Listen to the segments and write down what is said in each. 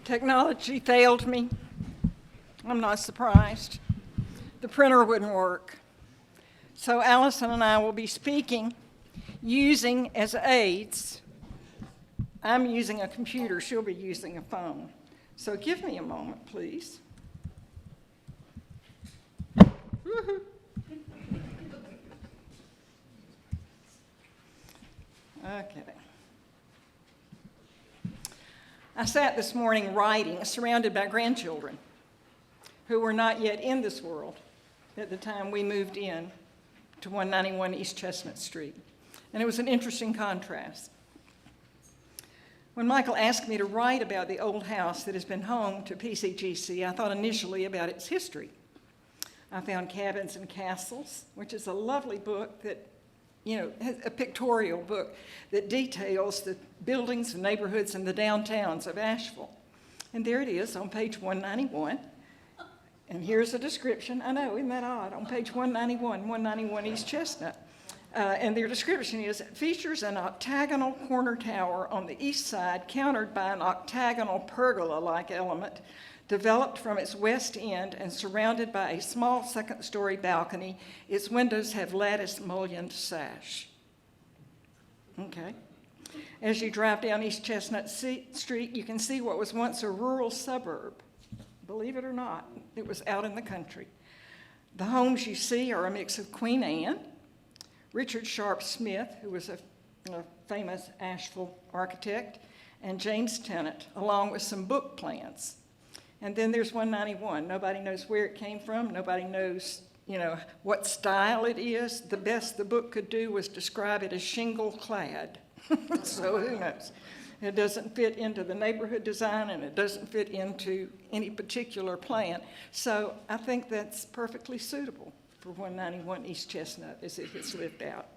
Technology failed me. I'm not surprised. The printer wouldn't work. So Allison and I will be speaking using as aids. I'm using a computer, she'll be using a phone. So give me a moment, please. Okay. I sat this morning writing, surrounded by grandchildren who were not yet in this world at the time we moved in to 191 East Chestnut Street. And it was an interesting contrast. When Michael asked me to write about the old house that has been home to PCGC, I thought initially about its history. I found Cabins and Castles, which is a lovely book that, a pictorial book that details the buildings and neighborhoods and the downtowns of Asheville. And there it is on page 191. And here's a description. I know, isn't that odd? On page 191 East Chestnut. And their description is, it features an octagonal corner tower on the east side countered by an octagonal pergola-like element developed from its west end and surrounded by a small second-story balcony. Its windows have lattice-mullioned sash. Okay. As you drive down East Chestnut Street, you can see what was once a rural suburb. Believe it or not, it was out in the country. The homes you see are a mix of Queen Anne, Richard Sharp Smith, who was a famous Asheville architect, and James Tennant, along with some book plans. And then there's 191. Nobody knows where it came from. Nobody knows, what style it is. The best the book could do was describe it as shingle-clad. So who knows? It doesn't fit into the neighborhood design, and it doesn't fit into any particular plan. So I think that's perfectly suitable for 191 East Chestnut as it has lived out.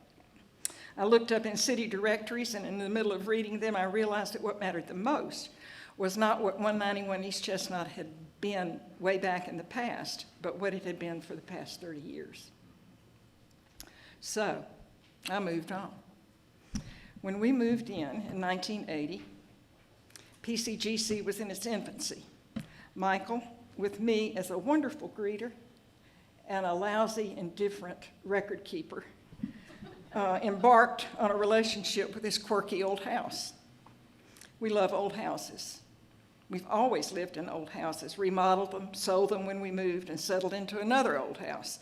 I looked up in city directories, and in the middle of reading them, I realized that what mattered the most was not what 191 East Chestnut had been way back in the past, but what it had been for the past 30 years. So I moved on. When we moved in 1980, PCGC was in its infancy. Michael, with me as a wonderful greeter and a lousy, indifferent record keeper, embarked on a relationship with this quirky old house. We love old houses. We've always lived in old houses, remodeled them, sold them when we moved, and settled into another old house.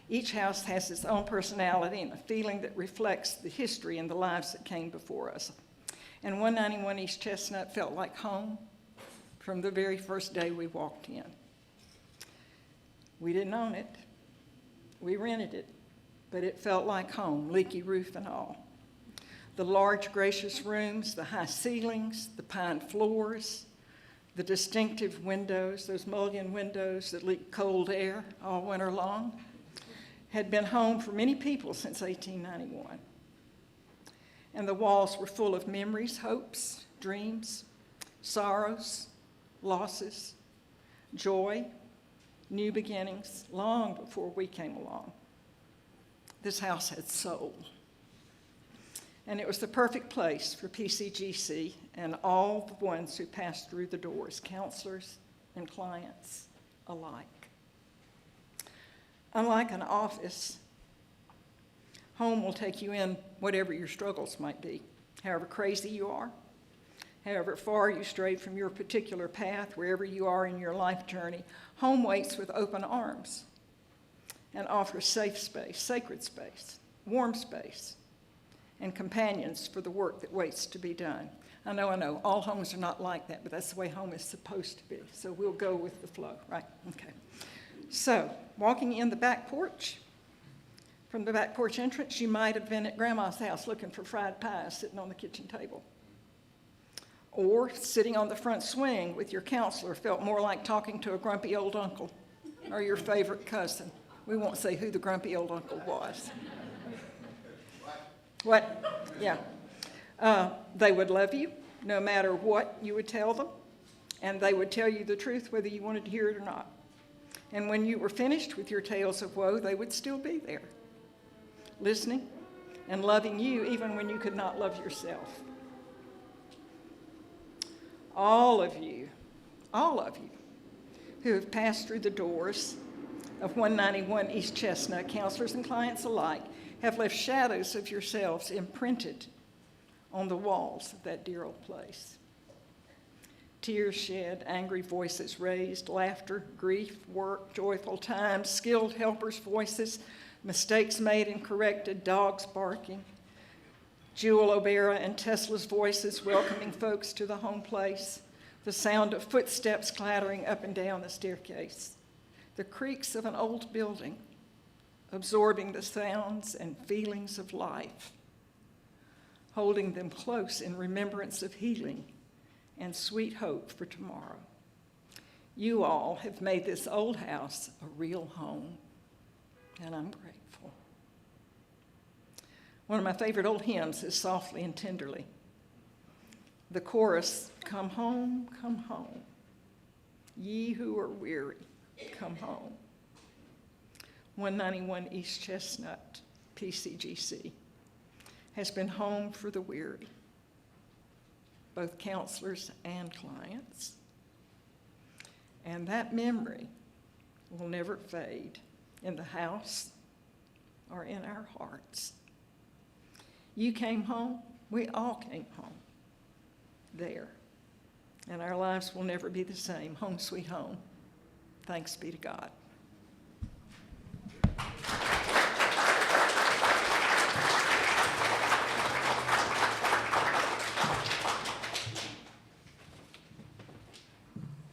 Each house has its own personality and a feeling that reflects the history and the lives that came before us. And 191 East Chestnut felt like home from the very first day we walked in. We didn't own it. We rented it, but it felt like home, leaky roof and all. The large, gracious rooms, the high ceilings, the pine floors, the distinctive windows, those mullioned windows that leak cold air all winter long, had been home for many people since 1891. And the walls were full of memories, hopes, dreams, sorrows, losses, joy, new beginnings, long before we came along. This house had soul. And it was the perfect place for PCGC and all the ones who passed through the doors, counselors and clients alike. Unlike an office, home will take you in whatever your struggles might be, however crazy you are, however far you strayed from your particular path, wherever you are in your life journey. Home waits with open arms and offers safe space, sacred space, warm space, and companions for the work that waits to be done. I know, all homes are not like that, but that's the way home is supposed to be. So we'll go with the flow, right? Okay. So, walking in the back porch, from the back porch entrance, you might have been at Grandma's house looking for fried pies sitting on the kitchen table. Or sitting on the front swing with your counselor felt more like talking to a grumpy old uncle or your favorite cousin. We won't say who the grumpy old uncle was. What? Yeah. They would love you no matter what you would tell them, and they would tell you the truth whether you wanted to hear it or not. And when you were finished with your tales of woe, they would still be there, listening and loving you even when you could not love yourself. All of you all of you who have passed through the doors of 191 East Chestnut, counselors and clients alike, have left shadows of yourselves imprinted on the walls of that dear old place. Tears shed, angry voices raised, laughter, grief, work, joyful times, skilled helpers' voices, mistakes made and corrected, dogs barking, Jewel O'Bara and Tesla's voices welcoming folks to the home place, the sound of footsteps clattering up and down the staircase, the creaks of an old building, absorbing the sounds and feelings of life, holding them close in remembrance of healing and sweet hope for tomorrow. You all have made this old house a real home, and I'm grateful. One of my favorite old hymns is Softly and Tenderly. The chorus, come home, ye who are weary, come home. 191 East Chestnut, PCGC, has been home for the weary, both counselors and clients. And that memory will never fade in the house or in our hearts. You came home, we all came home there. And our lives will never be the same. Home sweet home. Thanks be to God.